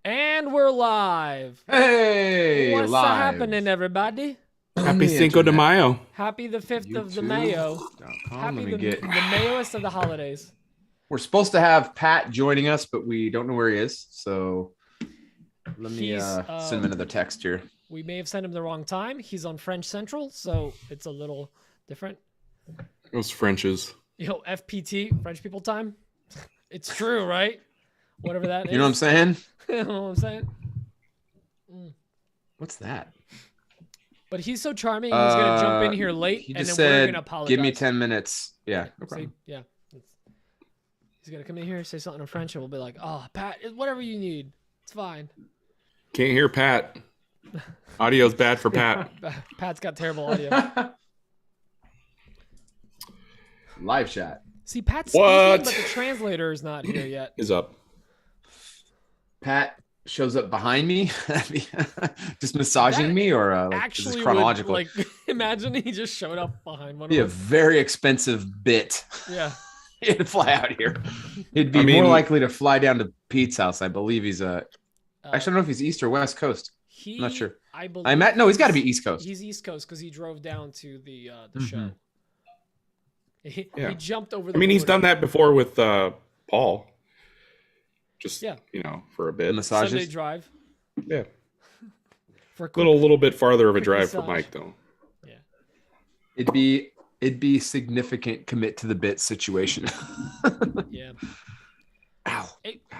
And we're live. Hey, What's live. happening, everybody? Happy Cinco de Mayo. Happy the 5th of the Mayo. YouTube.com. Happy Let me get. the Mayoist of the holidays. We're supposed to have Pat joining us, but we don't know where he is. So let me send him another text here. We may have sent him the wrong time. He's on French Central, so it's a little different. Those Frenches. FPT, French people time. It's true, right? Whatever that is. You know what I'm saying? You know what I'm saying? What's that? But he's so charming. He's going to jump in here late, He and just then we're said, going to apologize. give me 10 minutes. Yeah. No See? problem. Yeah. He's going to come in here, say something in French, and we'll be like, oh, Pat, whatever you need. It's fine. Can't hear Pat. Audio's bad for Pat. Pat's got terrible audio. Live chat. See, Pat's speaking, but the translator is not here yet. Is up. Pat shows up behind me, just massaging me, or Actually, is this chronological? like, imagine he just showed up behind one Be a of us. very expensive bit. Yeah. He'd fly out here. He'd be more likely to fly down to Pete's house. I believe he's actually, I don't know if he's East or West Coast. I'm not sure. I believe. No, he's got to be East Coast. He's East Coast because he drove down to the show. He jumped over. He's done that before with Paul. Just yeah, for a bit. Massages. Sunday drive. Yeah. For a little bit farther of a drive massage. for Mike though. Yeah. It'd be significant commit to the bit situation. Yeah. Ow.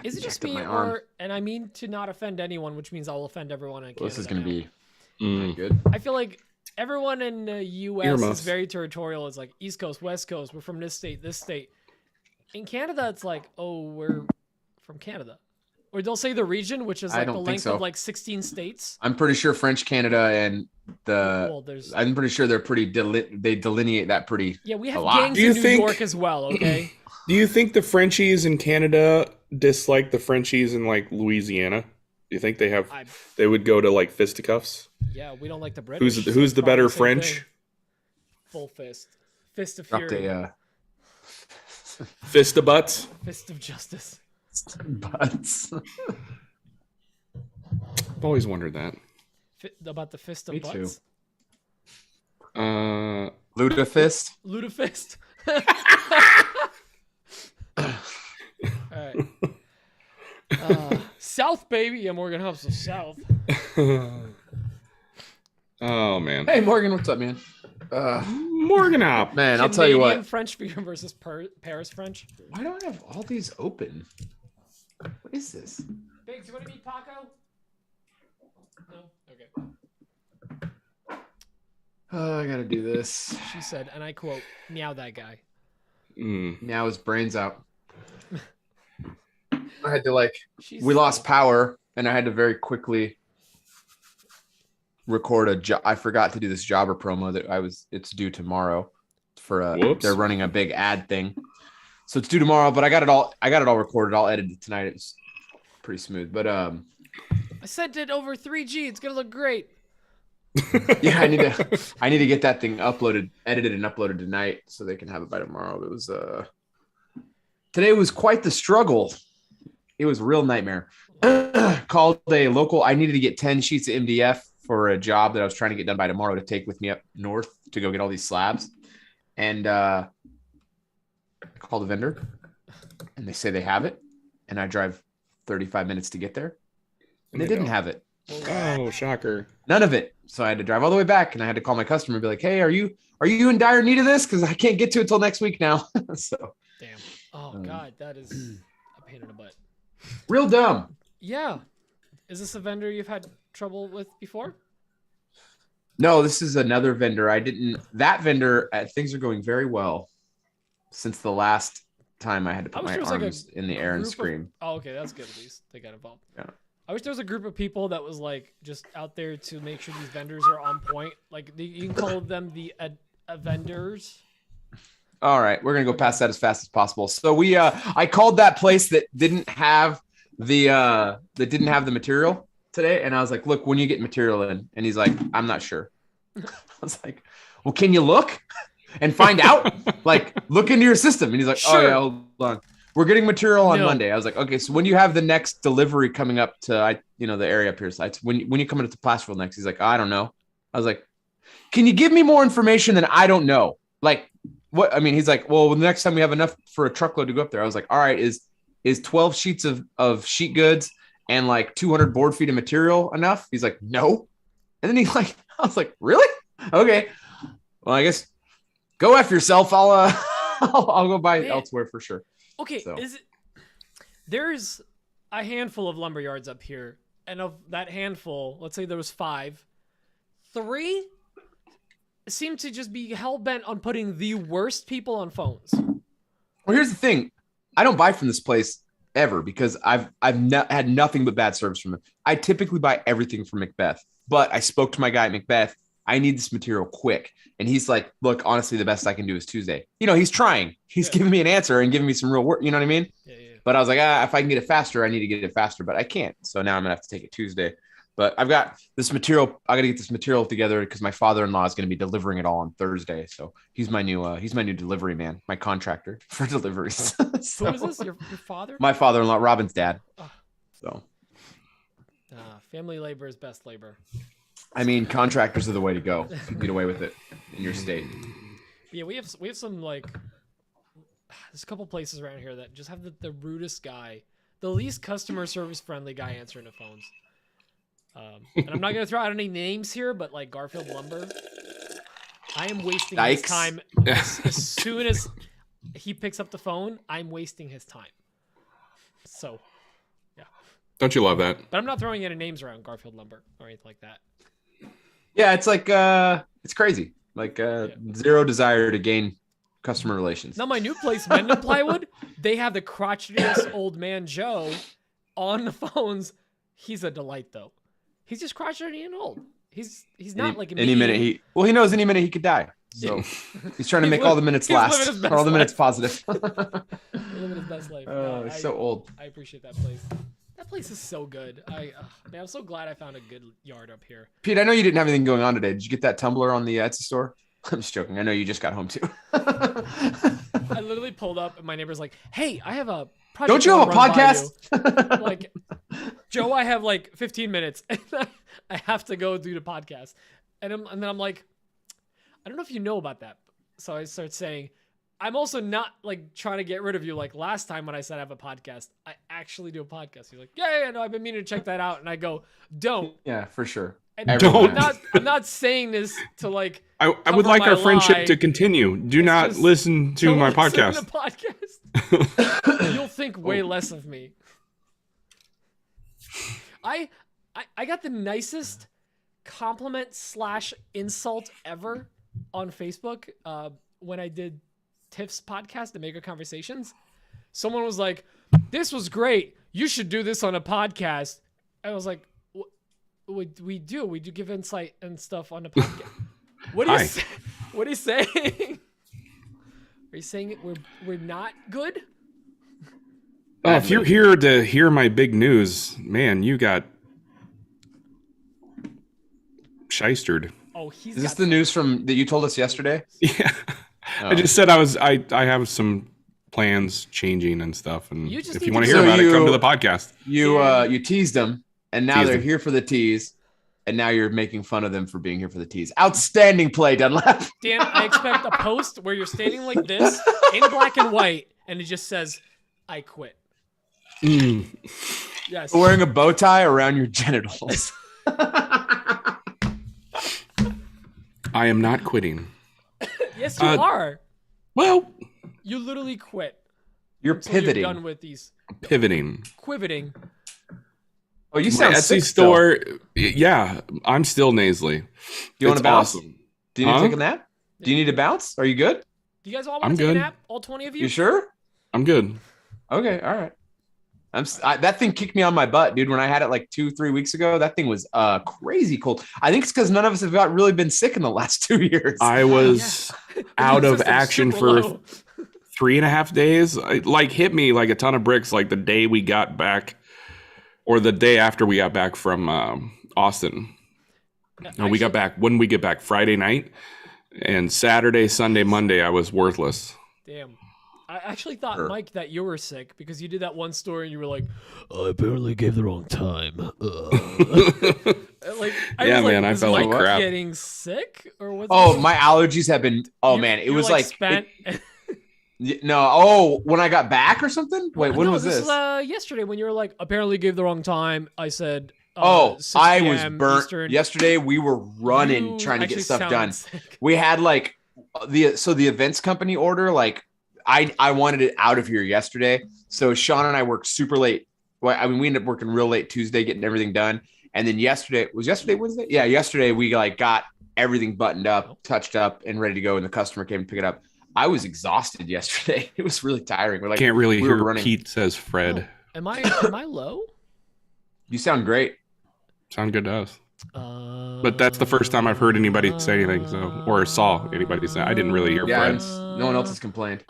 Is it just me, or and I mean to not offend anyone, which means I'll offend everyone in Canada. This is going to be good. I feel like everyone in the U.S. is very territorial. It's like East Coast, West Coast. We're from this state, this state. In Canada, it's like, oh, we're from Canada. Or they'll say the region, which is like the length of like 16 states. I'm pretty sure French Canada and I'm pretty sure they're pretty they delineate that pretty. Yeah, we have gangs in New York as well. Okay. Do you think the Frenchies in Canada dislike the Frenchies in like Louisiana? Do you think they would go to like fisticuffs? Yeah, we don't like the British. Who's the better French? Thing. Full fist of fury. Fist of butts. Fist of justice. Butts. I've always wondered that. About the fist of Me butts. Too. Ludafist. Ludafist. All right. South, baby. Yeah, Morgan Hubbs of South. Oh man. Hey Morgan, what's up, man? Morgan up, man. I'll tell you what. French versus Paris French. Why do I have all these open? What is this? Biggs, you want to meet Paco? No. Okay. I gotta do this. She said, and I quote, "Meow that guy." Now his brain's out. I had to we lost power, and I had to very quickly record I forgot to do this jobber promo it's due tomorrow for they're running a big ad thing. So it's due tomorrow, but I got it all recorded. I'll edit it tonight. It's pretty smooth. But I sent it over 3G. It's gonna look great. Yeah, I need to get that thing edited and uploaded tonight so they can have it by tomorrow. It was today was quite the struggle. It was a real nightmare. Called a local. I needed to get 10 sheets of MDF for a job that I was trying to get done by tomorrow to take with me up north to go get all these slabs. And I called a vendor and they say they have it. And I drive 35 minutes to get there. And they didn't have it. Oh, shocker. None of it. So I had to drive all the way back and I had to call my customer and be like, hey, are you in dire need of this? Because I can't get to it till next week now. So damn. Oh God, that is a pain in the butt. Real dumb. Yeah. Is this a vendor you've had trouble with before? No, this is another vendor. That vendor, things are going very well since the last time I had to put my arms in the air and scream. Oh, okay. That's good. At least they got involved. Yeah. I wish there was a group of people that was like just out there to make sure these vendors are on point. Like you can call them the vendors. All right. We're going to go past that as fast as possible. So I called that place that didn't have the material today. And I was like, look, when you get material in, and he's like, I'm not sure. I was like, well, can you look and find out? Like, look into your system. And he's like, sure. Oh yeah, hold on. we're getting material on Monday. I was like, okay, so when you have the next delivery coming up to, the area up here, so when you come into Placerville next, he's like, I don't know. I was like, can you give me more information than I don't know? Like what? I mean, he's like, well, the next time we have enough for a truckload to go up there. I was like, all right, is 12 sheets of sheet goods and like 200 board feet of material enough? He's like, no. And then he's like, I was like, really? Okay. Well, I guess go F yourself. I'll go buy elsewhere for sure. Okay. So. There's a handful of lumber yards up here. And of that handful, let's say there was 5, 3 seem to just be hell-bent on putting the worst people on phones. Well, here's the thing. I don't buy from this place ever because I've had nothing but bad service from them. I typically buy everything from Macbeth, but I spoke to my guy at Macbeth. I need this material quick. And he's like, look, honestly, the best I can do is Tuesday. He's trying. He's giving me an answer and giving me some real work. You know what I mean? Yeah. But I was like, if I can get it faster, I need to get it faster, but I can't. So now I'm going to have to take it Tuesday. But I've got this material. I got to get this material together because my father-in-law is going to be delivering it all on Thursday. So he's my new delivery man, my contractor for deliveries. So, who is this? Your father? My father-in-law, Robin's dad. Oh. So family labor is best labor. I mean, contractors are the way to go. Get away with it in your state. Yeah, we have some like. There's a couple places around here that just have the rudest guy, the least customer service friendly guy answering the phones. And I'm not going to throw out any names here, but like Garfield Lumber, I am wasting his time. As soon as he picks up the phone, I'm wasting his time. So, yeah. Don't you love that? But I'm not throwing any names around Garfield Lumber or anything like that. Yeah, it's like, it's crazy. Like zero desire to gain customer relations. Now, my new place, Mendon Plywood, they have the crotchetiest old man Joe on the phones. He's a delight, though. He's just crotchety and old. He's not like any minute he knows any minute he could die. So he's trying to make all the minutes last, or all the minutes positive. Living his best life. Oh, he's so old. I appreciate that place. That place is so good. Man, I'm so glad I found a good yard up here. Pete, I know you didn't have anything going on today. Did you get that tumbler on the Etsy store? I'm just joking. I know you just got home too. I literally pulled up and my neighbor's like, hey, I have a project. Don't you have a podcast? I'm like, Joe, I have like 15 minutes. I have to go do the podcast. And then I'm like, I don't know if you know about that. So I start saying, I'm also not like trying to get rid of you. Like last time when I said I have a podcast, I actually do a podcast. He's like, yeah, no, I've been meaning to check that out. And I go, don't. Yeah, for sure. Don't. I'm not saying this to like. I would like our friendship to continue. Do not listen to my podcast. To the podcast. You'll think way less of me. I got the nicest compliment / insult ever on Facebook when I did Tiff's podcast, The Mega Conversations. Someone was like, "This was great. You should do this on a podcast." I was like, We do give insight and stuff on the podcast. What are you saying? Are you saying we're not good? Oh, if you're here to hear my big news, man, you got shystered. Oh, is this the news that you told us yesterday? Yeah, I just said I have some plans changing and stuff, and if you want to hear about it, come to the podcast. You teased them. And now they're here for the tease, and now you're making fun of them for being here for the tease. Outstanding play, Dunlap. Dan, I expect a post where you're standing like this in black and white, and it just says, "I quit." Yes. Wearing a bow tie around your genitals. I am not quitting. Yes, you are. Well, you literally quit. You're pivoting. You're done with these. Pivoting. Quiveting. Oh, you sound Etsy store. Yeah, I'm still nasally. Do you want to bounce? Awesome. Do you need to take a nap? Do you need to bounce? Are you good? Do you guys all want to take a nap? All 20 of you? You sure? I'm good. Okay, all right. That thing kicked me on my butt, dude. When I had it like 2-3 weeks ago, that thing was crazy cold. I think it's because none of us have really been sick in the last 2 years. I was out of action for 3.5 days. It hit me like a ton of bricks like the day we got back. Or the day after we got back from Austin. No, we got back when we get back Friday night, and Saturday, Sunday, Monday, I was worthless. Damn. I actually thought, Mike, that you were sick because you did that one story and you were like, I apparently gave the wrong time. I felt like crap. Getting sick or was my allergies have been. It was like spent. When I got back or something. Wait, when was this? Yesterday when you were like, apparently gave the wrong time. I said. I was burnt. Eastern. Yesterday we were running trying to get stuff done. Sick. We had like the events company order like. I wanted it out of here yesterday. So Sean and I worked super late. Well, I mean, we ended up working real late Tuesday, getting everything done. And then yesterday Wednesday? Yeah, yesterday we like got everything buttoned up, touched up, and ready to go. And the customer came to pick it up. I was exhausted yesterday. It was really tiring. We're like, can't really hear running. Pete says Fred. Oh, am I low? You sound great. Sound good to us. But that's the first time I've heard anybody say anything, or saw anybody say. I didn't really hear Fred. No one else has complained.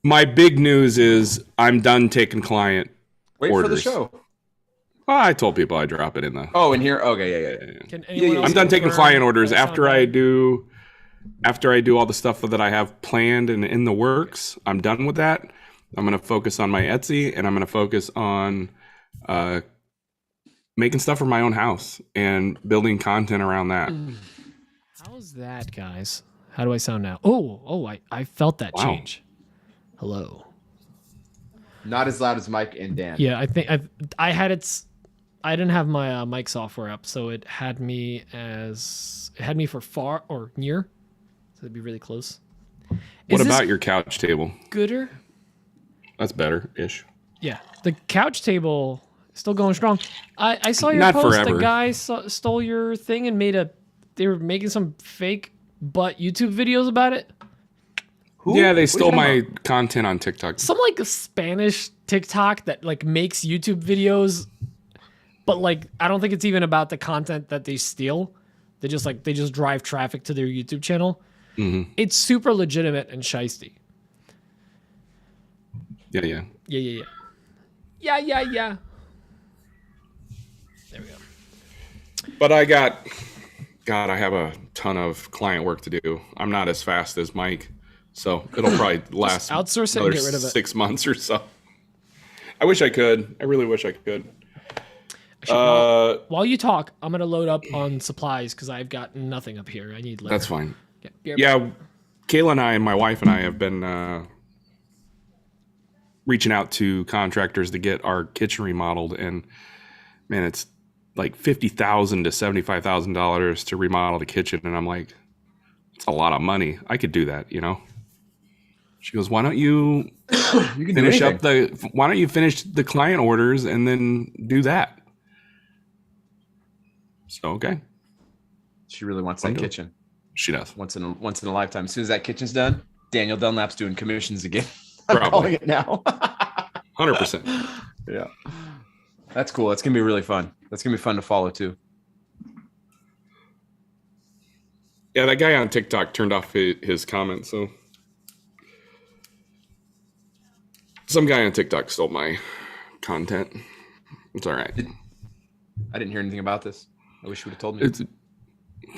My big news is I'm done taking client orders. For the show. Well, I told people I drop it in the. Oh, in here. Okay, yeah. I'm done taking client orders after I do all the stuff that I have planned and in the works. I'm done with that. I'm going to focus on my Etsy, and I'm going to focus on making stuff for my own house and building content around that. How's that, guys? How do I sound now? I felt that change. Hello. Not as loud as Mike and Dan. Yeah, I think I had it. I didn't have my mic software up, so it had me for far or near, so it'd be really close. What about your couch table? Gooder. That's better-ish. Yeah, the couch table still going strong. I saw your Not post. Forever. The guy stole your thing and they were making some fake butt YouTube videos about it. Who? Yeah, they stole my content on TikTok. Some like a Spanish TikTok that like makes YouTube videos, but like I don't think it's even about the content that they steal. They just drive traffic to their YouTube channel. Mm-hmm. It's super legitimate and shiesty. Yeah. Yeah. There we go. But I have a ton of client work to do. I'm not as fast as Mike, so it'll probably last outsource it and get rid of it. 6 months or so. I wish I could. I really wish I could. Actually, while you talk, I'm gonna load up on supplies because I've got nothing up here. I need liquor. That's fine. Yeah, Kayla and I and my wife and I have been reaching out to contractors to get our kitchen remodeled, and man, it's like $50,000 to $75,000 to remodel the kitchen, and I'm like, it's a lot of money. I could do that, you know. She goes, why don't you finish the client orders and then do that? So okay. She really wants that kitchen. She does. Once in a lifetime. As soon as that kitchen's done, Daniel Dunlap's doing commissions again. Probably. I'm calling it now. 100%. Yeah. That's cool. That's gonna be really fun. That's gonna be fun to follow too. Yeah, that guy on TikTok turned off his comment, so some guy on TikTok stole my content. It's all right. I didn't hear anything about this. I wish you would have told me. It's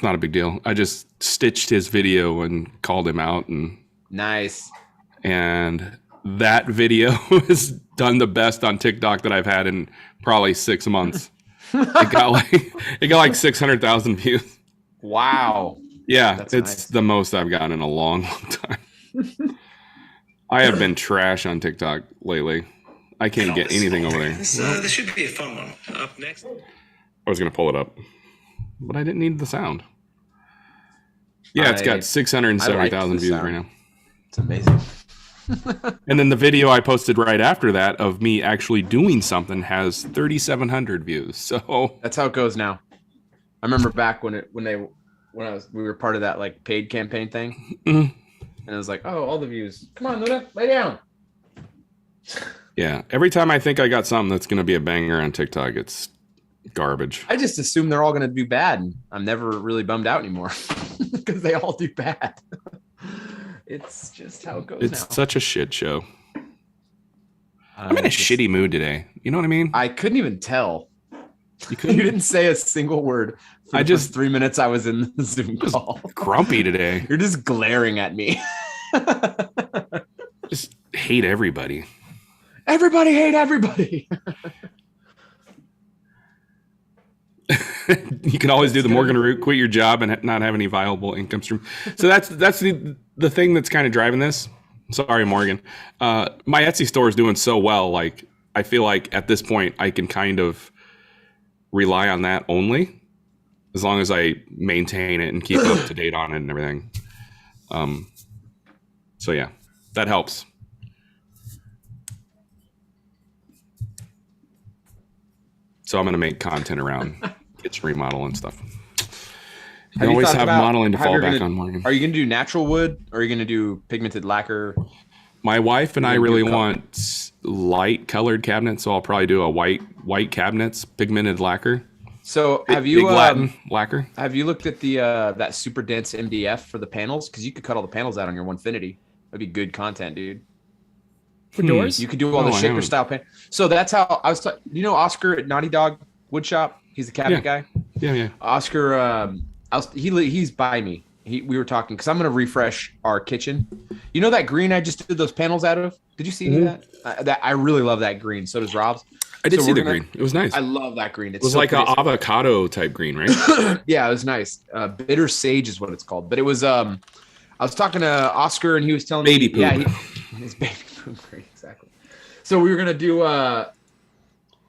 not a big deal. I just stitched his video and called him out, and nice. And that video has done the best on TikTok that I've had in probably 6 months. It got like 600,000 views. Wow. Yeah, it's nice. The most I've gotten in a long, long time. I have been trash on TikTok lately. I can't get anything over there. This should be a fun one. Up next. I was going to pull it up, but I didn't need the sound. Yeah, it's got 670,000 views right now. It's amazing. And then the video I posted right after that of me actually doing something has 3,700 views. So that's how it goes now. I remember back when we were part of that like paid campaign thing, and it was like, oh, all the views. Come on, Luna, lay down. Yeah, every time I think I got something that's going to be a banger on TikTok, it's garbage. I just assume they're all going to do bad, and I'm never really bummed out anymore because they all do bad. It's just how it goes. It's now. Such a shit show. I'm in a shitty mood today. You know what I mean? I couldn't even tell. You didn't say a single word. For the first 3 minutes I was in the Zoom call. Grumpy today. You're just glaring at me. Just hate everybody. Everybody hate everybody. You can always do the Morgan route, quit your job and not have any viable income stream. So that's the thing that's kind of driving this. Sorry, Morgan. My Etsy store is doing so well. Like, I feel like at this point I can kind of rely on that only, as long as I maintain it and keep up to date on it and everything. So yeah, that helps. So I'm going to make content around kitchen remodel and stuff. You always have modeling to fall back on, Morgan. Are you going to do natural wood, or are you going to do pigmented lacquer? My wife and I really want light colored cabinets, so I'll probably do a white cabinets, pigmented lacquer. So have you big Latin lacquer? Have you looked at the that super dense MDF for the panels? Because you could cut all the panels out on your Onefinity. That'd be good content, dude. For doors? You could do all the shaker style pan. So that's how I was. You know Oscar at Naughty Dog Wood Shop? He's the cabinet guy. Yeah. Oscar, he's by me. We were talking because I'm gonna refresh our kitchen. You know that green I just did those panels out of? Did you see that? I really love that green. So does Rob's. I did see the green. It was nice. I love that green. It was like an avocado type green, right? Yeah, it was nice. Bitter sage is what it's called. But it was. I was talking to Oscar and he was telling me. Baby poop. Yeah, his baby poop. Great, exactly. So we were gonna do.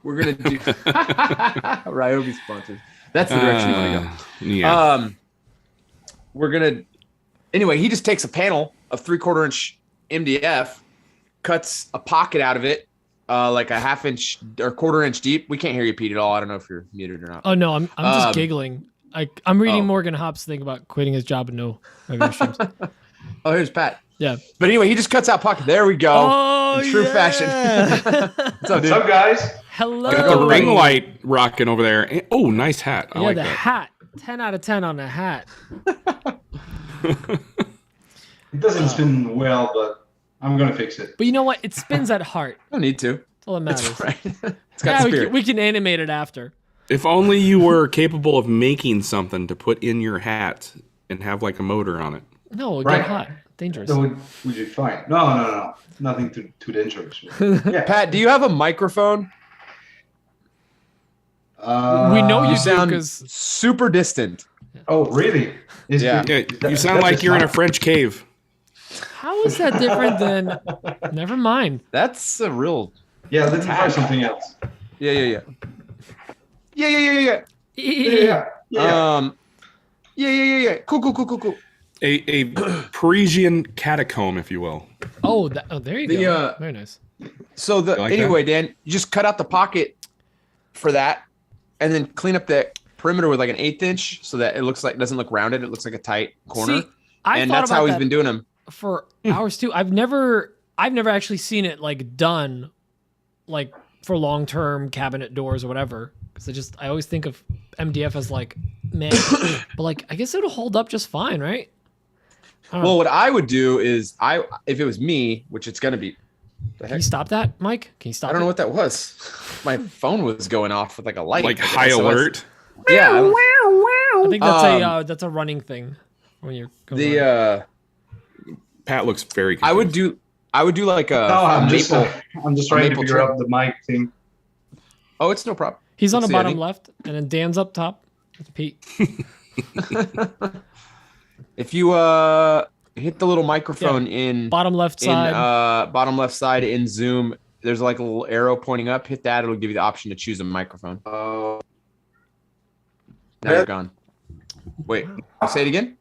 Ryobi sponsors. That's the direction you want to go. Yeah. We're gonna. Anyway, he just takes a panel of 3/4 inch MDF, cuts a pocket out of it, like a 1/2 inch or 1/4 inch deep. We can't hear you, Pete, at all. I don't know if you're muted or not. Oh no, I'm just giggling. I'm reading Morgan Hopp's thing about quitting his job and no regular streams. Oh, here's Pat. Yeah. But anyway, he just cuts out pocket. There we go. Oh, in true fashion. What's up, guys? Hello. Got the ring light rocking over there. Oh, nice hat. I like the that. hat. 10 out of 10 on the hat. It doesn't spin well, but I'm going to fix it. But you know what? It spins at heart. Don't need to. That's all that matters. It's right. It's got spirit. We can animate it after. If only you were capable of making something to put in your hat and have like a motor on it. No, it'll get hot. Dangerous. That would be fine. No. Nothing too dangerous. Yeah. Pat, do you have a microphone? We know you sound because super distant. Oh, really? Yeah, you sound like you're in a French cave. how is that different than? Never mind. That's a real. Yeah, let me try something else. Yeah. Yeah. Cool. A Parisian catacomb, if you will. Oh, there you go. Very nice. So anyway, Dan, you just cut out the pocket for that, and then clean up the perimeter with like an 1/8 inch, so that it doesn't look rounded. It looks like a tight corner. See, and that's how he's been doing them for hours too. I've never actually seen it like done, like for long-term cabinet doors or whatever. Because I always think of MDF as like, man, but like I guess it'll hold up just fine, right? Well, what I would do is if it was me, which it's gonna be. Can you stop that, Mike? Can you stop? I don't know what that was. My phone was going off with like a light. Like high alert. Yeah. I think that's a running thing when you're going Pat looks very confused. I would do like a I'm maple. just trying to figure out the mic thing. Oh, it's no problem. He's on the bottom left, and then Dan's up top. That's Pete. If you hit the little microphone in bottom left side in Zoom, there's like a little arrow pointing up. Hit that; it'll give you the option to choose a microphone. Now you're gone. Wait, say it again.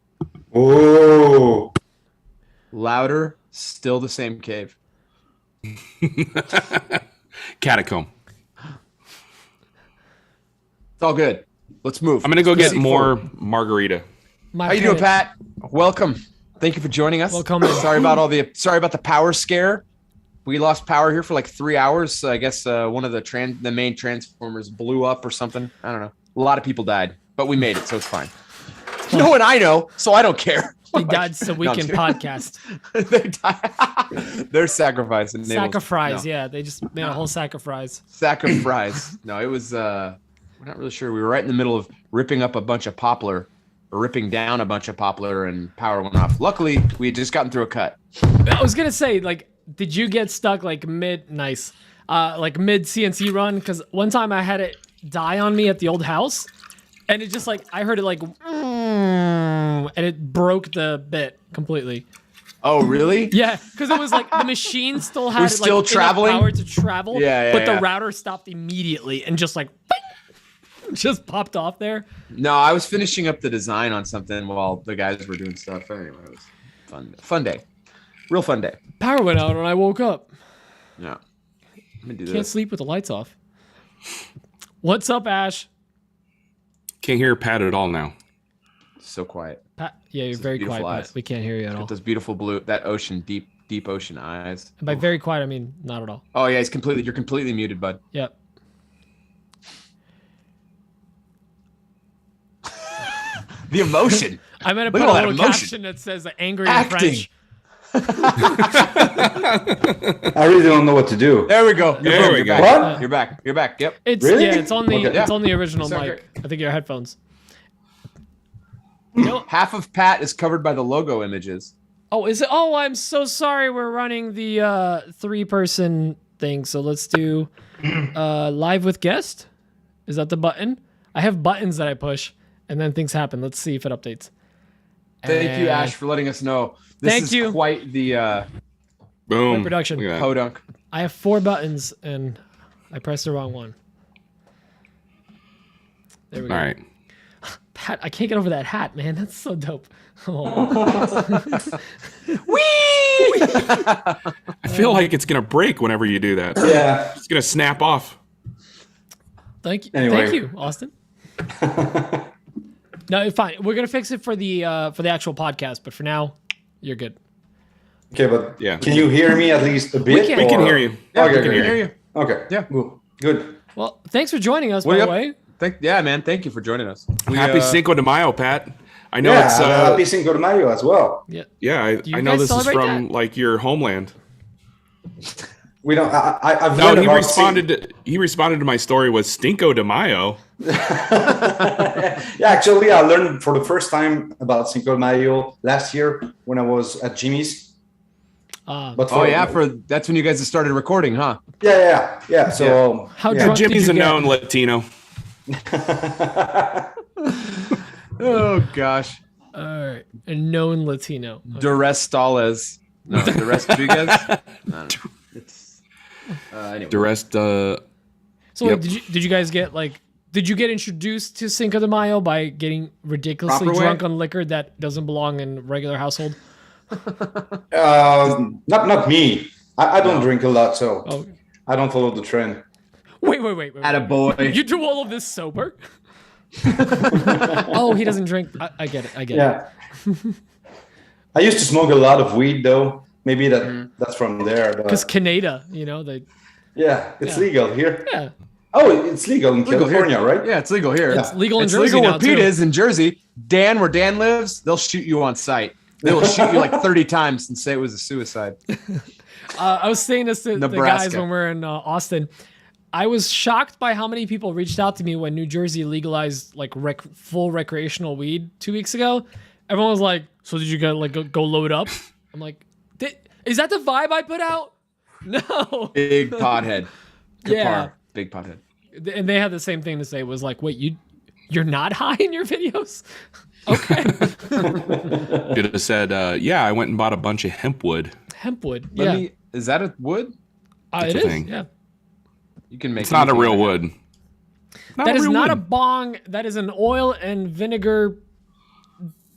Oh, louder. Still the same cave. Catacomb. It's all good. Let's move. I'm gonna go get more margarita. How you doing, Pat? Welcome. Thank you for joining us. Welcome. Sorry about the power scare. We lost power here for like 3 hours. So I guess one of the main transformers blew up or something. I don't know. A lot of people died, but we made it, so it's fine. No one I know, so I don't care. They died so we can podcast. They died. They're sacrificing. Sacrifice, yeah. They just made a whole sacrifice. Sacrifice. No, it was. We're not really sure. We were right in the middle of ripping up a bunch of poplar, or ripping down a bunch of poplar, and power went off. Luckily, we had just gotten through a cut. I was gonna say, like, Did you get stuck like mid CNC run? Because one time I had it die on me at the old house, and it just like I heard it like, and it broke the bit completely. Oh, really? Yeah, because it was like the machine still had still like traveling? enough power to travel. Yeah, but the router stopped immediately and just like just popped off there. No, I was finishing up the design on something while the guys were doing stuff. Anyway, it was fun day, real fun day. Power went out and I woke up. Yeah, let me do Can't this. sleep with the lights off. What's up, Ash? Can't hear Pat at all now. So quiet. Pat, yeah, you're very quiet. Pat. We can't hear you at all. Got those beautiful blue, that ocean, deep ocean eyes. And by very quiet, I mean not at all. Oh yeah, you're completely muted, bud. Yep. The emotion. I'm gonna Look put at all a that little emotion. caption that says angry in Acting. French. I really don't know what to do. There we go. There we go. What? You're back. You're back. Yep. It's Really? yeah, it's on the Okay. it's on the original Sound mic. I think your headphones. Half of Pat is covered by the logo images. Oh, is it? Oh, I'm so sorry. We're running the 3-person thing. So let's do live with guest. Is that the button? I have buttons that I push, and then things happen. Let's see if it updates. Thank you, And Ash, for letting us know. This Thank is you. quite the Boom. production. Look at that. podunk. I have 4 buttons, and I pressed the wrong one. There we go. All right. Pat, I can't get over that hat, man. That's so dope. Oh. I feel like it's gonna break whenever you do that. Yeah. It's gonna snap off. Thank you, Anyway. thank you, Austin. No, fine. We're gonna fix it for the actual podcast, but for now, you're good. Okay, but Yeah. can you hear me at least a bit? can. We can or- hear you. Yeah, Okay, we can good. hear you. Okay. Yeah. Good. Well, thanks for joining us, by Well, the yep. way. Yeah, man. Thank you for joining us. Happy Cinco de Mayo, Pat. I know Yeah, it's happy Cinco de Mayo as well. Yeah. yeah. you I know guys this is celebrate from that? like your homeland. We don't. I've No, learned he about responded to my story with Stinko de Mayo. Yeah, actually, I learned for the first time about Cinco de Mayo last year when I was at Jimmy's. But Oh yeah, that's when you guys started recording, huh? yeah. So How yeah. drunk did Jimmy's you a get? known Latino. Oh gosh. All right, a known Latino. Okay. Duress Stales. No, Duress Rodriguez. No. It's anyway. The rest, So Yep. wait, did you guys get did you get introduced to Cinco de Mayo by getting ridiculously Proper way? drunk on liquor that doesn't belong in a regular household? Not me. I don't drink a lot, so Oh, I don't follow the trend. wait. Attaboy. You do all of this sober? Oh, he doesn't drink. I get it. Yeah. I used to smoke a lot of weed, though. Maybe that's from there. Because But Canada, they. yeah, it's Yeah. legal here. Yeah. Oh, it's legal in Legal California, here. right? Yeah, it's legal here. It's legal in It's Jersey legal now, where Pete too. is in Jersey. Dan, where Dan lives, they'll shoot you on sight. They will shoot you like 30 times and say it was a suicide. I was saying this to the guys Nebraska. when we were in Austin. I was shocked by how many people reached out to me when New Jersey legalized full recreational weed 2 weeks ago. Everyone was like, "So did you go load up?" I'm like, "Is that the vibe I put out?" No. Big pothead. Yeah. Kapar. Big pothead. And they had the same thing to say. It was like, "Wait, you're not high in your videos?" Okay. should have said, yeah, I went and bought a bunch of hemp wood. Hempwood. Let Yeah. me, is that a wood? It a is. thing. Yeah. You can make It's not a anything real out of it. wood. That is real not a wood. bong. That is an oil and vinegar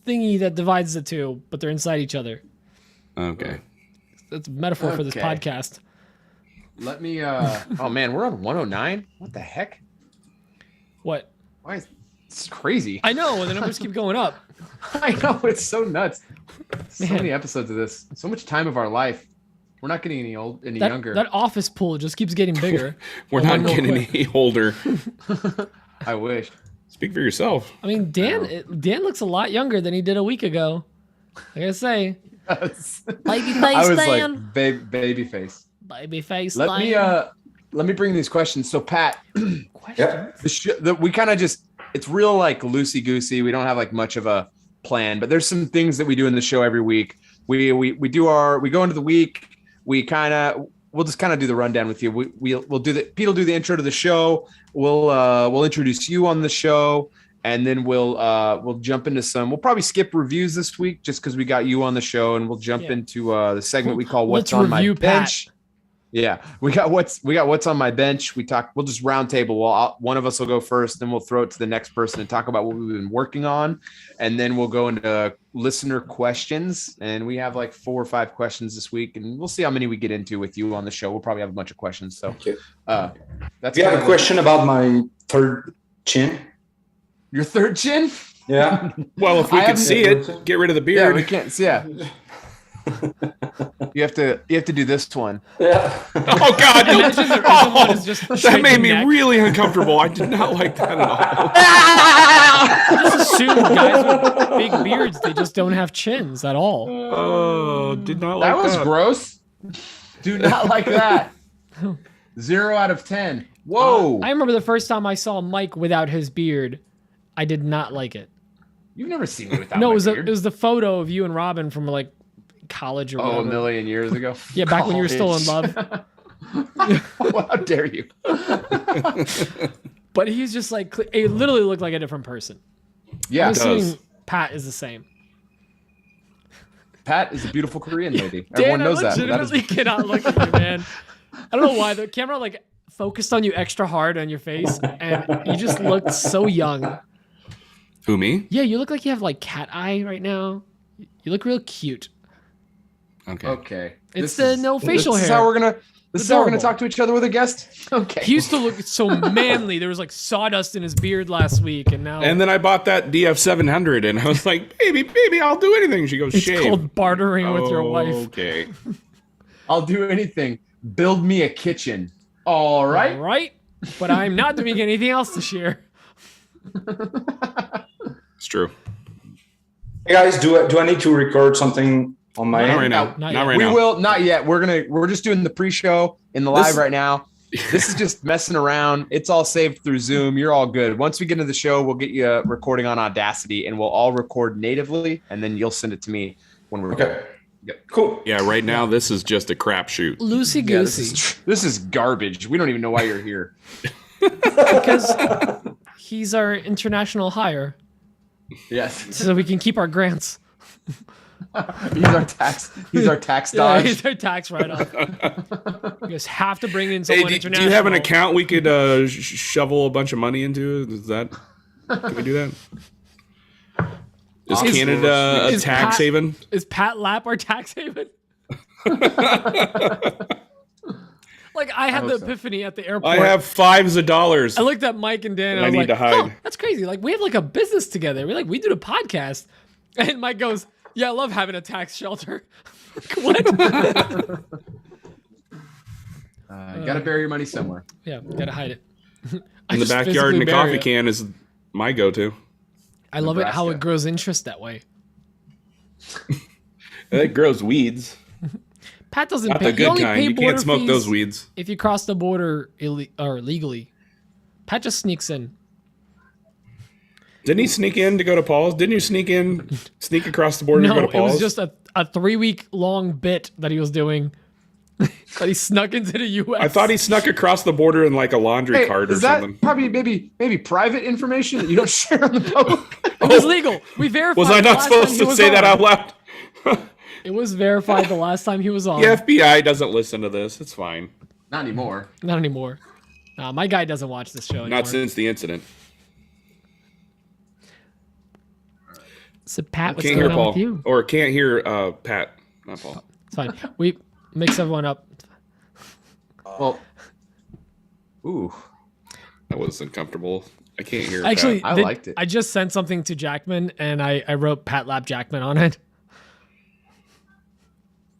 thingy that divides the two, but they're inside each other. Okay. That's a metaphor for this Okay. podcast. Let me oh man, we're on 109? What the heck? What? Why is it's crazy? I know, and the numbers keep going up. I know, it's so nuts. So Man. many episodes of this. So much time of our life. We're not getting any younger. That office pool just keeps getting bigger. We're One not more getting quick. any older. I wish. Speak for yourself. I mean, Dan looks a lot younger than he did a week ago. I gotta say, baby face I was Dan, like baby face. baby face Let me bring these questions. So Pat, question. we kind of just it's real like loosey goosey. We don't have like much of a plan, but there's some things that we do in the show every week. We go into the week. we'll just kind of do the rundown with you. We'll do Pete will do the intro to the show. We'll introduce you on the show, and then we'll jump into some. We'll probably skip reviews this week just because we got you on the show, and we'll jump into the segment we call "What's on My Bench." Yeah, we got what's on my bench. We'll just round table. One of us will go first, then we'll throw it to the next person and talk about what we've been working on. And then we'll go into listener questions. And we have like 4 or 5 questions this week, and we'll see how many we get into with you on the show. We'll probably have a bunch of questions. So that's. You have a question about my third chin? Your third chin? Yeah. Well, if we can see it, get rid of the beard. Yeah, we can't see. Yeah. You have to do this one. Yeah. Oh God! That made me really uncomfortable. I did not like that at all. I just assume guys with big beards, they just don't have chins at all. Oh, did not like that. That was gross. Do not like that. 0 out of 10. Whoa! I remember the first time I saw Mike without his beard. I did not like it. You've never seen me without no, my beard. It was the photo of you and Robin from like college or whatever. A million years ago. Yeah, back when you were still in love. Well, how dare you? But he's just like, it literally looked like a different person. Yeah, I'm assuming Pat is the same. Pat is a beautiful Korean lady. Dan, Everyone knows that. I legitimately cannot look at you, man. I don't know why the camera like focused on you extra hard on your face, and you just looked so young. Who, me? Yeah, you look like you have like cat eye right now. You look real cute. Okay. It's no facial hair. This is how we're gonna talk to each other with a guest. Okay. He used to look so manly. There was like sawdust in his beard last week, and now. And then I bought that DF700, and I was like, "Baby, I'll do anything." She goes, "It's shave." called bartering with your wife. Okay. I'll do anything. Build me a kitchen. All right. All right. But I'm not doing anything else this year. It's true. Hey guys, do I need to record something on my Not end? right now. Not right We now. will not yet. We're just doing the pre-show in the live right now. This is just messing around. It's all saved through Zoom. You're all good. Once we get into the show, we'll get you a recording on Audacity, and we'll all record natively, and then you'll send it to me when we're Okay. Yep. Cool. Yeah, right now this is just a crapshoot. Loosey Yeah, goosey. this is garbage. We don't even know why you're here. Because he's our international hire, Yes. so we can keep our grants. He's our tax Yeah, dodge. he's our tax write-off. You just have to bring in Hey, someone do international. you have an account we could shovel a bunch of money into? Is that? Can we do that? Is Awesome. Canada a Is tax Pat- haven? Is Pat Lap our tax haven? Like I had the hope so. epiphany at the airport. I have $5 of dollars. I looked at Mike and Dan and I I was need like, to hide. "Oh, that's crazy. Like we have like a business together. We do the podcast." And Mike goes, "Yeah, I love having a tax shelter." What? You gotta bury your money somewhere. Yeah, gotta hide it. In the backyard in a coffee can is my go-to. I love it how Nebraska. it grows interest that way. It grows weeds. Pat doesn't Not pay. the You good only kind. pay You border can't smoke fees those weeds. if you cross the border or legally. Pat just sneaks in. Didn't he sneak in to go to Paul's? Didn't you sneak across the border to No, go to it Paul's? was just a 3-week long bit that he was doing. That he snuck into the U.S. I thought he snuck across the border in like a laundry cart or is that something. probably maybe private information that you don't share on the public? It was legal. We verified. Was I the not last time supposed he to was say that on. out loud? It was verified the last time he was on. The FBI doesn't listen to this. It's fine. Not anymore. Not anymore. My guy doesn't watch this show anymore. Not since the incident. So Pat, what's Can't going hear on Paul. with you? Or can't hear Pat. Not Paul. It's fine. We mix everyone up. Well, ooh, That was uncomfortable. I can't hear Actually, Pat. I liked it. I just sent something to Jackman, and I wrote Pat Lap Jackman on it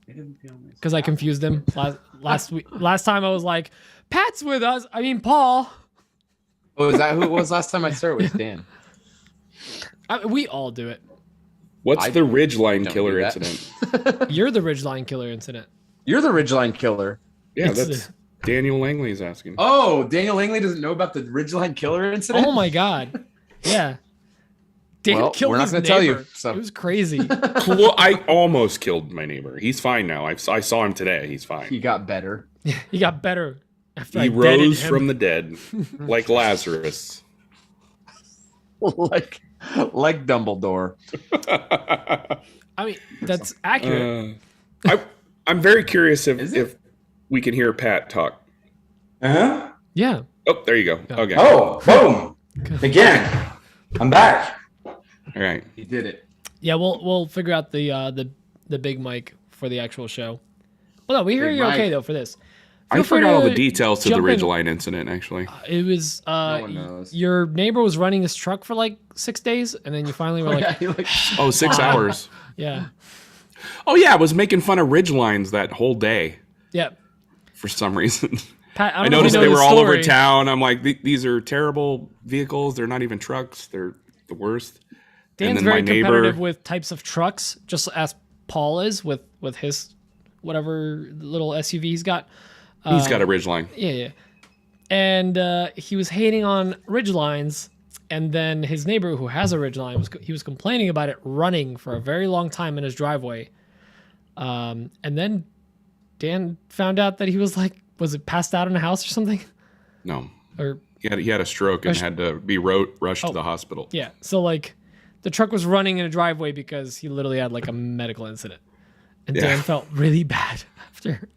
because I confused him last week. Last time I was like, Pat's with us. I mean, Paul. Oh, is that who it was last time I started with? Dan. We all do it. What's the Ridgeline don't Killer do that. incident? You're the Ridgeline Killer incident. You're the Ridgeline Killer. Yeah, It's that's Daniel Langley's asking. Oh, Daniel Langley doesn't know about the Ridgeline Killer incident? Oh my God. Yeah. Dan Well, killed we're not his gonna neighbor. tell you, so. It was crazy. Well, I almost killed my neighbor. He's fine now. I saw him today. He's fine. He got better. He got better after He I deaded rose him. from the dead, like Lazarus. like Dumbledore. I mean, that's accurate. I'm very curious if we can hear Pat talk. Uh-huh. Yeah. Oh, there you go. Okay. Oh, boom. Again. I'm back. All right. He did it. Yeah, we'll figure out the big mic for the actual show. Well, no, we hear Big you mic. okay though for this. I Feel free forgot all to the details to the jump in. Ridgeline incident, actually. It was No one knows. your neighbor was running his truck for like 6 days, and then you finally were like, Oh, 6 hours. yeah, Oh, yeah. I was making fun of Ridgelines that whole day yeah. for some reason. Pat, I don't know if noticed you know they this were all over story. town. I'm like, these are terrible vehicles. They're not even trucks. They're the worst. Dan's then very my neighbor- competitive with types of trucks, just as Paul is with his whatever little SUV he's got. He's got a Ridgeline. Yeah. And he was hating on Ridgelines, and then his neighbor who has a Ridgeline was complaining about it running for a very long time in his driveway. And then Dan found out that he was like, was it passed out in a house or something? No. Or He had a stroke and had to be rushed to the hospital. yeah, so like the truck was running in a driveway because he literally had like a medical incident, and Dan felt really bad after.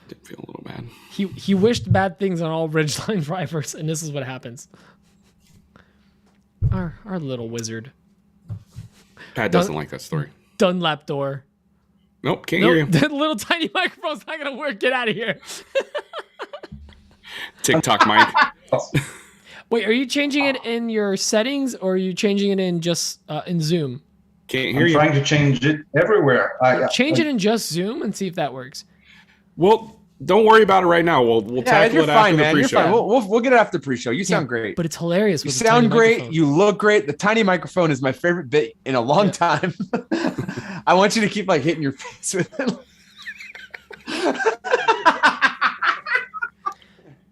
Did feel a little bad. He wished bad things on all Ridgeline drivers, and this is what happens. Our little wizard. Pat doesn't like that story. Dunlap door. Nope, can't hear you. That little tiny microphone's not gonna work. Get out of here. TikTok mic. Wait, are you changing it in your settings, or are you changing it in just in Zoom? Can't hear I'm you. trying to change it everywhere. Change it in just Zoom and see if that works. Well, don't worry about it right now. We'll Yeah, tackle you're it fine, after the man. You're pre-show. fine. We'll get it after the pre-show. You sound great. But it's hilarious. You with the tiny sound great. microphone. You look great. The tiny microphone is my favorite bit in a long time. I want you to keep like hitting your face with it.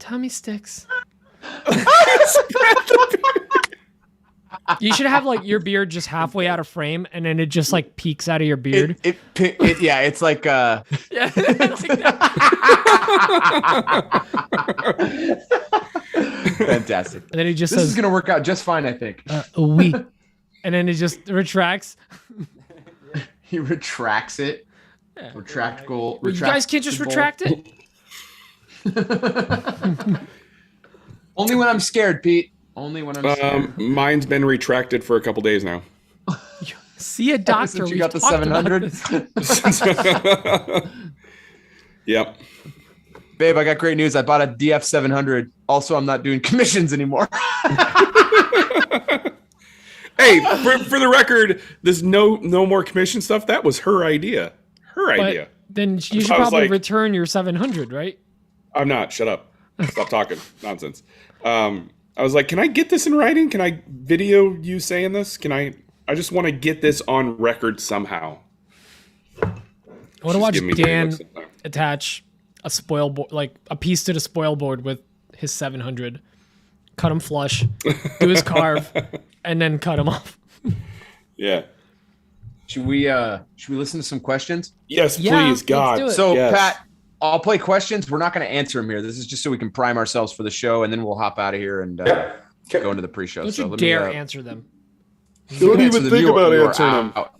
Tummy sticks. You should have like your beard just halfway out of frame, and then it just like peeks out of your beard. Yeah, it's like Yeah, like that. fantastic. And then he just This is says, gonna work out just fine, I think. "We," and then it just retracts. He retracts it. Retractable. You guys can't just retract it. Only when I'm scared, Pete. Only when I'm scared. Mine's been retracted for a couple days now. See a doctor. Since you We've got the talked about 700. this. Yep. Babe, I got great news. I bought a DF 700. Also, I'm not doing commissions anymore. Hey, for the record, there's no more commission stuff. That was her idea. Her idea. Then you should I was probably like- return your 700, right? I'm not. Shut up. Stop talking nonsense. I was like, can I get this in writing? Can I video you saying this? I just want to get this on record somehow. I want to watch give me three Dan looks at that. attach a spoil board, like a piece to the spoil board with his 700, cut him flush, do his carve, and then cut him off. Yeah. Should we listen to some questions? Yes, Yeah, please, let's God. do it. So, Yes. Pat, I'll play questions. We're not going to answer them here. This is just so we can prime ourselves for the show, and then we'll hop out of here and Yeah. go into the pre-show. Don't so you let me, dare answer them. Don't answer even them. think You about are answering them. out.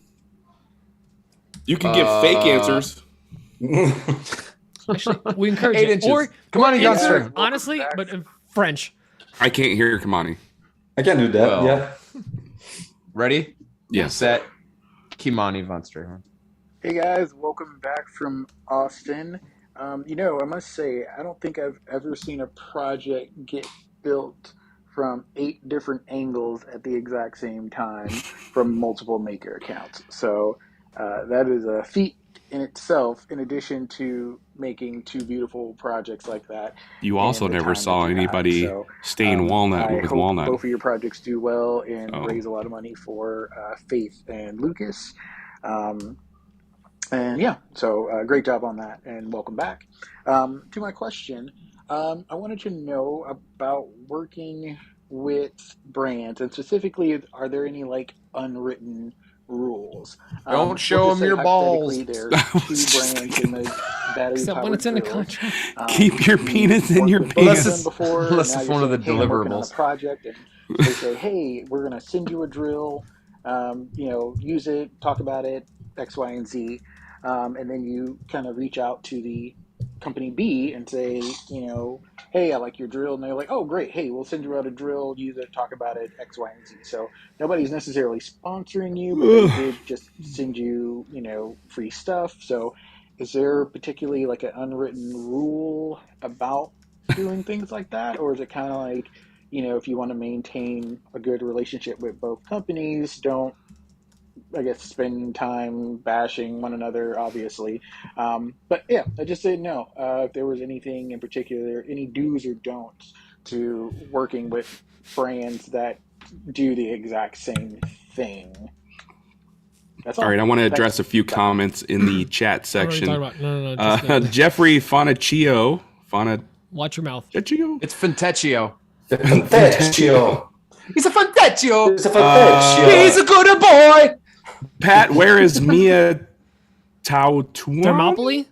You can give fake answers. Actually, we encourage 8 it. inches. Or Come on, you answer guys. honestly, but in French. I can't hear Kamani. I can do that. Well, yeah. Ready? Yes. Set. Kimani Von Strayhorn. Hey guys, welcome back from Austin. I must say, I don't think I've ever seen a project get built from 8 different angles at the exact same time from multiple maker accounts. So that is a feat in itself, in addition to making 2 beautiful projects like that. You also and the never time saw that you have. anybody So, stain walnut I with hope walnut. both of your projects do well and Oh. raise a lot of money for Faith and Lucas. And yeah, so great job on that, and welcome back. To my question, I wanted to know about working with brands, and specifically, are there any like unwritten rules? Don't show we'll just them say your balls. hypothetically there's two brands in the battery Except when powered it's in a drills. contract. Keep your penis in worked your with both of pants. them before, and Unless now it's you're one of saying, the hey, I'm working on a deliverables. project, and they say, hey, we're going to send you a drill, use it, talk about it, X, Y, and Z. And then you kind of reach out to the company B and say, hey, I like your drill. And they're like, oh, great. Hey, we'll send you out a drill, use it, talk about it, X, Y, and Z. So nobody's necessarily sponsoring you, but they did just send you, free stuff. So is there particularly like an unwritten rule about doing things like that? Or is it kind of like, if you want to maintain a good relationship with both companies, don't, I guess, spend time bashing one another, obviously. But yeah, I just didn't know if there was anything in particular, any do's or don'ts to working with brands that do the exact same thing. That's all. All right, I want to Thanks. address a few comments in the chat section. What are we talking about? No. Jeffrey Fonaccio. Watch your mouth. It's Fantecchio. Fantecchio. He's a Fantecchio. It's a Fantecchio. He's a good boy. Pat, where is Mia Tautuan? Thermopylae?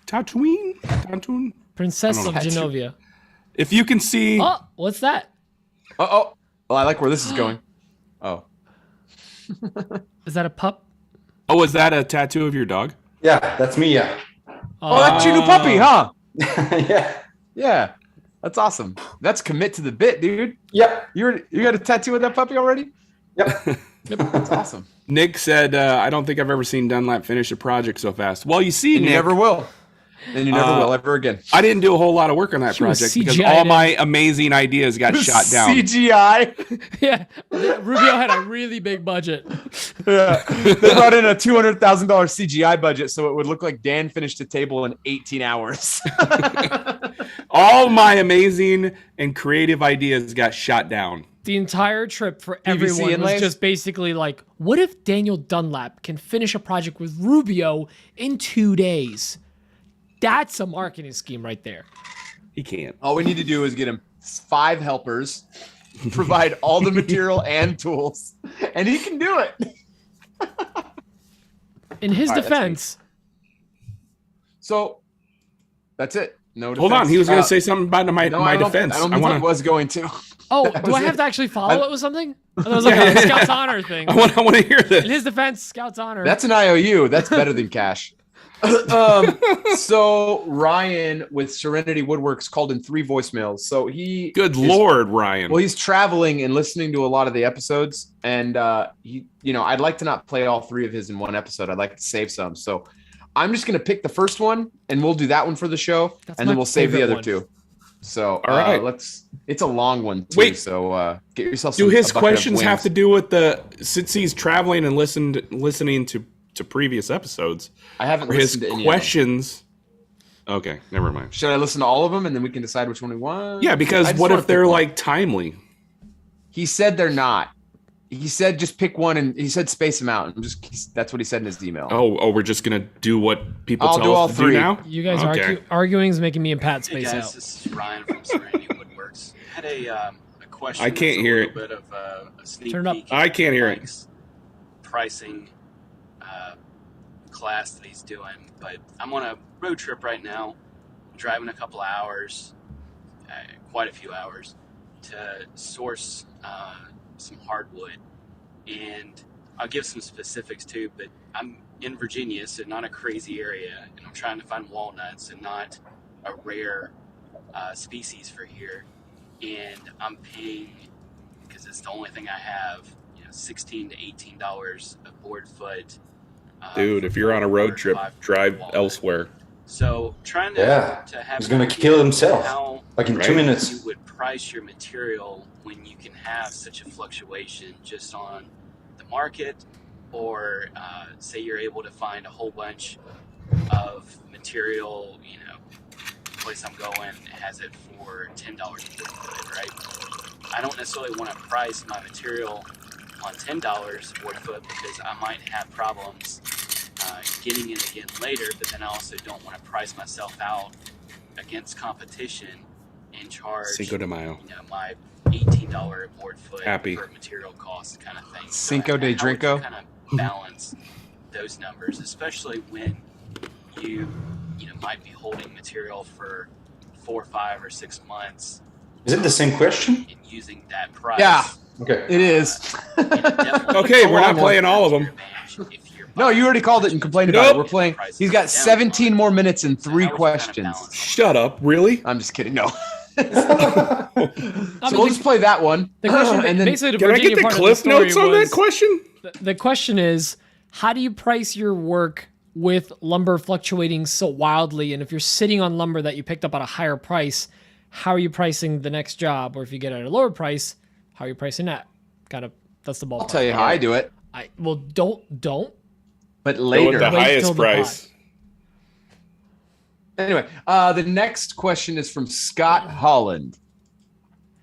Tatooine? Princess of Genovia. If you can see... Oh, what's that? Well, I like where this is going. Oh. Is that a pup? Oh, is that a tattoo of your dog? Yeah, that's me, yeah. Oh, that's your new puppy, huh? Yeah. Yeah. That's awesome. That's commit to the bit, dude. Yep. You got a tattoo with that puppy already? Yep. That's awesome. Nick said, I don't think I've ever seen Dunlap finish a project so fast. Well, you see, And Nick, you never will. And you never will ever again. I didn't do a whole lot of work on that He was project because CGI'd all in. my amazing ideas got shot down. CGI. Yeah. Rubio had a really big budget. Yeah. They brought in a $200,000 CGI budget so it would look like Dan finished a table in 18 hours. All my amazing and creative ideas got shot down. The entire trip for everyone was inlays? just basically like, what if Daniel Dunlap can finish a project with Rubio in 2 days? That's a marketing scheme right there. He can't. All we need to do is get him 5 helpers, provide all the material and tools, and he can do it. In his All right, defense, So that's it. No defense. Hold on, he was going to say something about my defense. I don't think he was going to. oh, do I have to actually follow it with something? Oh, that was like a Scout's Honor thing. I want to hear this. In his defense, Scout's Honor. That's an IOU. That's better than cash. So Ryan with Serenity Woodworks called in 3 voicemails. So Good Lord, Ryan. Well, he's traveling and listening to a lot of the episodes, and I'd like to not play all 3 of his in one episode. I'd like to save some. So I'm just gonna pick the first one, and we'll do that one for the show, and then we'll save the other one. 2. So all right, it's a long one too. Wait, so get yourself. Do his a bucket of questions have wings. to do with since he's traveling and listening to previous episodes? I haven't his listened to any questions. Okay, never mind. Should I listen to all of them and then we can decide which one we want? Yeah, because what if they're like timely? He said they're not. He said just pick one, and he said space them out. And that's what he said in his email. Oh, we're just gonna do what people I'll tell do all us to 3 do now. You guys Okay. arguing is making me and Pat Hey space guys, out. this is Ryan from Serenity Woodworks. Had a question. I can't that's hear a it. little bit of a sneak Turn it up. peek I can't hear it. Mike's pricing class that he's doing, but I'm on a road trip right now, driving a couple hours, quite a few hours, to source some hardwood, and I'll give some specifics too, but I'm in Virginia, so not a crazy area, and I'm trying to find walnuts and not a rare species for here, and I'm paying, because it's the only thing I have, $16 to $18 a board foot. Dude, if you're on a road trip, drive walnut. elsewhere. So trying to have he's gonna an kill idea himself, how like in Right. 2 minutes. you would price your material when you can have such a fluctuation just on the market, or say you're able to find a whole bunch of material, place I'm going has it for $10 a board foot, right? I don't necessarily want to price my material on $10 a board foot because I might have problems getting it again later, but then I also don't want to price myself out against competition and charge Cinco de Mayo. my $80 $50 a board foot Happy. for material cost kind of thing. Cinco de how would you Drinko. kind of balance those numbers, especially when you might be holding material for 4, 5, or 6 months. Is it the same question? And using that price. Yeah. Okay. It is. Okay, we're not playing all of them. No, you already called it and complained about it. We're playing. He's got 17 more minutes and 3 questions. Shut up. Really? I'm just kidding. No. So we'll just play that one. The question, and then basically, the Can I Virginia get the part of cliff story notes on was- that question? The question is, how do you price your work with lumber fluctuating so wildly? And if you're sitting on lumber that you picked up at a higher price, how are you pricing the next job? Or if you get it at a lower price, how are you pricing that? Kind of, that's the ballpark. I'll tell you how I do it. Don't. But Go later. with the Wait highest till the price. Anyway, the next question is from Scott Holland.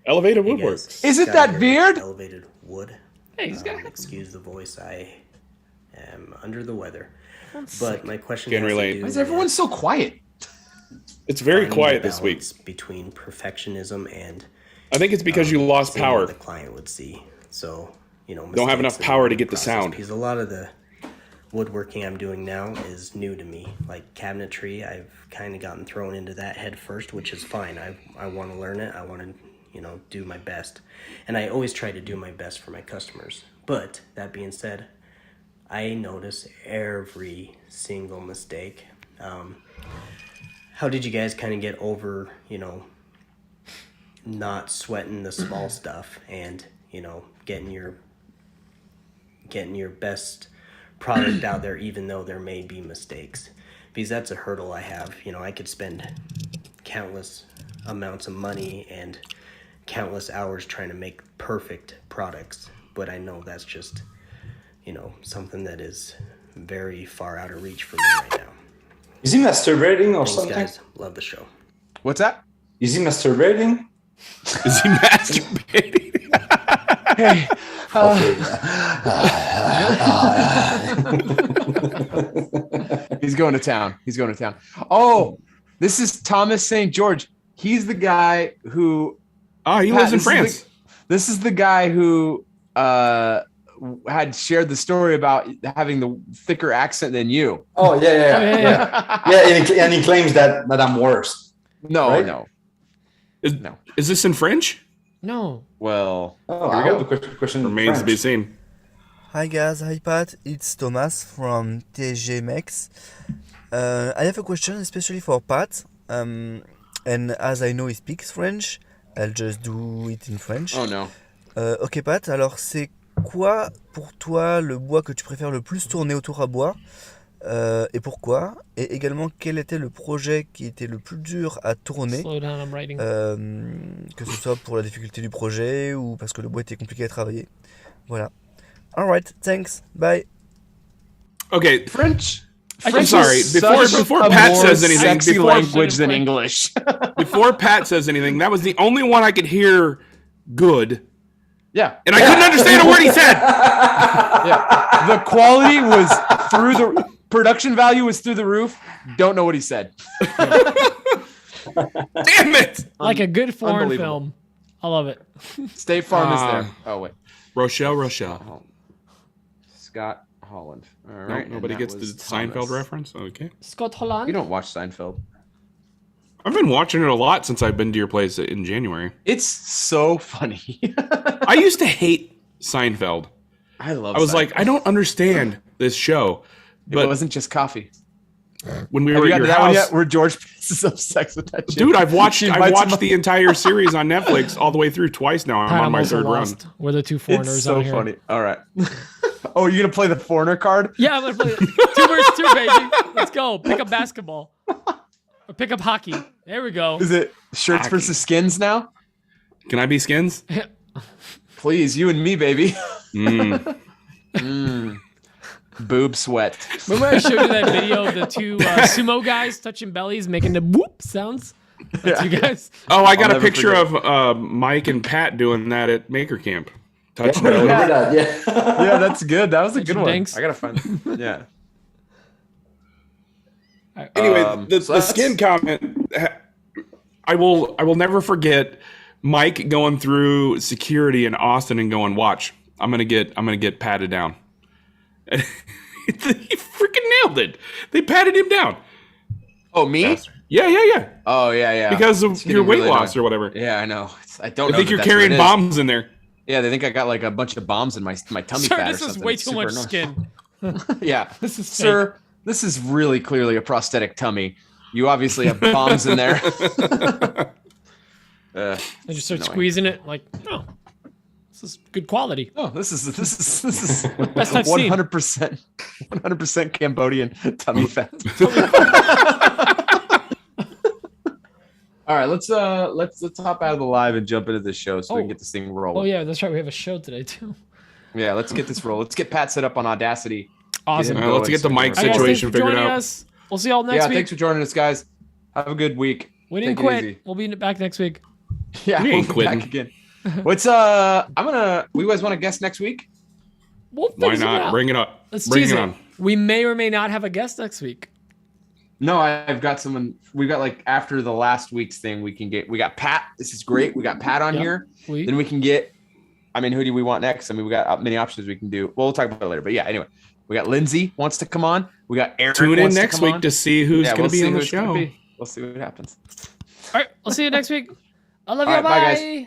Elevated Hey, woodworks. guys. Is it Scott that here, beard? Elevated wood. Hey, he's got Excuse the voice. I am under the weather. Everyone's But sick. my question Can has relate. to do Why is everyone with so quiet? It's very finding quiet the this week. balance between perfectionism and I think it's because you lost seeing what power. the client would see. So Don't have enough mistakes in power to the get the process, sound. Because a lot of the woodworking I'm doing now is new to me. Like cabinetry, I've kind of gotten thrown into that head first, which is fine. I want to learn it. I want to do my best, and I always try to do my best for my customers. But that being said, I notice every single mistake. How did you guys kind of get over not sweating the small stuff and getting your best product out there, even though there may be mistakes? Because that's a hurdle I have. I could spend countless amounts of money and countless hours trying to make perfect products, but I know that's just something that is very far out of reach for me right now. Is he masturbating or Thanks, something? guys. Love the show. What's that? Is he masturbating? Is he masturbating? Hey. He's going to town. Oh, this is Thomas St. George. He's the guy who. Oh, he lives in France. This is the guy who had shared the story about having the thicker accent than you. Oh yeah. And he claims that I'm worse. No, Right? no. Is this in French? No. Well, Oh, here I we hope go. the question Remains to be French. seen. Hi guys, hi Pat, it's Thomas from TGMX. I have a question especially for Pat, and as I know he speaks French, I'll just do it in French. Oh no. Ok Pat, alors c'est quoi pour toi le bois que tu préfères le plus tourner autour à bois et pourquoi? Et également quel était le projet qui était le plus dur à tourner, Slow down, I'm writing. que ce soit pour la difficulté du projet ou parce que le bois était compliqué à travailler. Voilà. Alright, thanks, bye. Okay, French. I'm sorry. is Before such before a Pat more says anything, sexy before language than English. before Pat says anything, that was the only one I could hear good, Yeah. and I couldn't understand a word he said. Yeah. The quality was through the production value was through the roof. Don't know what he said. Damn it! Like a good foreign Unbelievable. film. I love it. State Farm is there. Oh wait. Rochelle. Scott Holland. All No, right. and nobody that gets the was Seinfeld Thomas. reference. Okay, Scott Holland. You don't watch Seinfeld. I've been watching it a lot since I've been to your place in January. It's so funny. I used to hate Seinfeld. I love. I was Seinfeld. like, I don't understand this show. it But wasn't just coffee. when we Have were you at got to your that one house, yet? Where George pisses up sex with that chick? dude, I've watched She invites him the entire series on Netflix all the way through twice now. I'm Pat, on my also third run. lost. We're the two foreigners It's so on here. funny. All right. Oh, you're gonna play the foreigner card? Yeah, I'm gonna play 2 versus 2, baby. Let's go. Pick up basketball. Or pick up hockey. There we go. Is it shirts Hockey. versus skins now? Can I be Skins? Please, you and me, baby. Mm. Boob sweat. Remember I showed you that video of the two sumo guys touching bellies, making the whoop sounds? That's you guys. Oh, I got I'll a never picture forget. of Mike and Pat doing that at Maker Camp. Touch I belly. remember that, yeah. Yeah, that's good. That was a good Touching one. dinks. I gotta find. Yeah. Anyway, So the that's- skin comment, I will never forget Mike going through security in Austin and going, watch, I'm gonna get patted down. And he freaking nailed it. They patted him down. Oh, me? Yeah. Oh, yeah. Because of your weight loss or whatever. Yeah, I know. I don't I think you're carrying bombs in there. Yeah, they think I got like a bunch of bombs in my tummy Sir, fat or this something. is way It's too super much annoying. skin. Yeah. This is Sir, this is really clearly a prosthetic tummy. You obviously have bombs in there. I just start squeezing it like, oh, this is good quality. Oh, this is best I've seen. 100% Cambodian tummy fat. All right, let's hop out of the live and jump into this show so we can get this thing rolling. Oh yeah, that's right. We have a show today too. Yeah, let's get this roll. Let's get Pat set up on Audacity. Awesome. Let's get the mic situation figured out. Us. We'll see y'all next week. Yeah, thanks for joining us, guys. Have a good week. We didn't quit. We'll be back next week. Yeah, we ain't quitting. Back again. What's we guys want to guest next week? Why not? Bring it up. Let's Bring tease it it. on. We may or may not have a guest next week. No, I've got someone. We got like after the last week's thing, we got Pat. This is great. We got Pat on here. Sweet. Then we can get. I mean, who do we want next? I mean, we got many options we can do. Well, we'll talk about it later. But yeah, anyway, we got Lindsay wants to come on. We got Aaron. Tune in wants next to come week on. to see who's going to be on the show. We'll see what happens. All right, I'll see you next week. I love you. All right, bye. bye, guys.